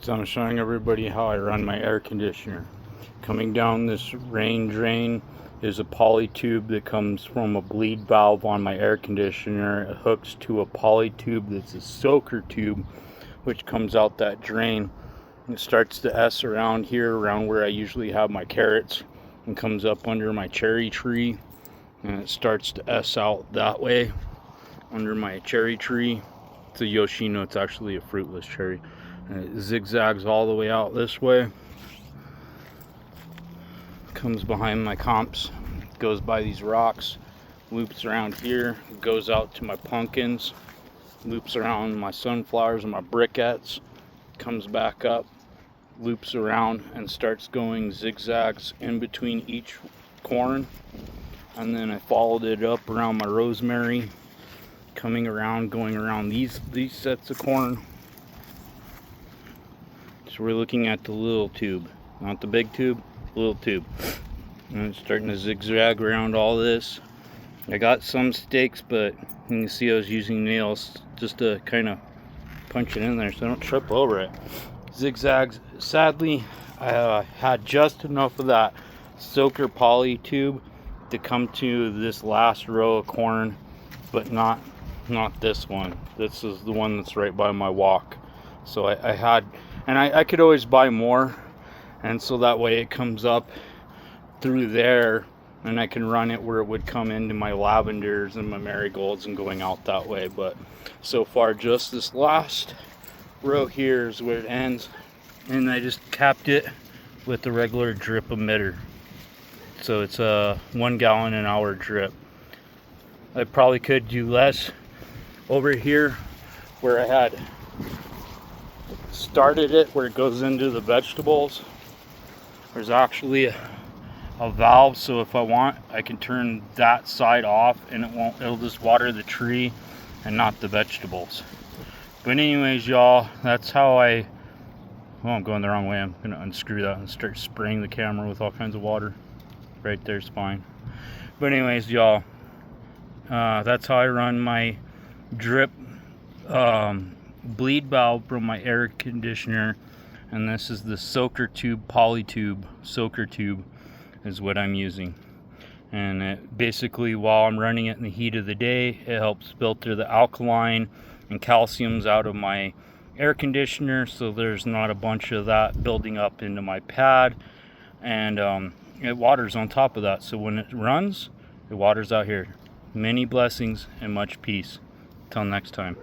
So I'm showing everybody how I run my air conditioner. Coming down this rain drain is a poly tube that comes from a bleed valve on my air conditioner. It hooks to a poly tube that's a soaker tube, which comes out that drain. It starts to S around here, around where I usually have my carrots, and comes up under my cherry tree, and it starts to S out that way under my cherry tree. It's a Yoshino, it's actually a fruitless cherry. And it zigzags all the way out this way, comes behind my comps, goes by these rocks, loops around here, goes out to my pumpkins, loops around my sunflowers and my briquettes, comes back up, loops around, and starts going zigzags in between each corn. And then I followed it up around my rosemary, coming around, going around these sets of corn. So we're looking at the little tube, not the big tube, little tube. And it's starting to zigzag around all this. I got some stakes, but you can see I was using nails just to kind of punch it in there so I don't trip over it. Zigzags. Sadly, I had just enough of that soaker poly tube to come to this last row of corn, but not this one. This is the one that's right by my walk. So I had, and I could always buy more, and so that way it comes up through there, and I can run it where it would come into my lavenders and my marigolds and going out that way. But so far, just this last row here is where it ends, and I just capped it with the regular drip emitter. So it's a 1 gallon an hour drip. I probably could do less. Over here where I had started it, where it goes into the vegetables, there's actually a valve, so if I want, I can turn that side off and it'll just water the tree and not the vegetables. But anyways, y'all, that's how I'm going the wrong way. I'm gonna unscrew that and start spraying the camera with all kinds of water. Right there's fine. But anyways, y'all, that's how I run my drip bleed valve from my air conditioner. And this is the soaker tube, poly tube, soaker tube is what I'm using. And it basically, while I'm running it in the heat of the day, it helps filter the alkaline and calciums out of my air conditioner, so there's not a bunch of that building up into my pad. And it waters on top of that, so when it runs, it waters out here. Many blessings and much peace. Till next time.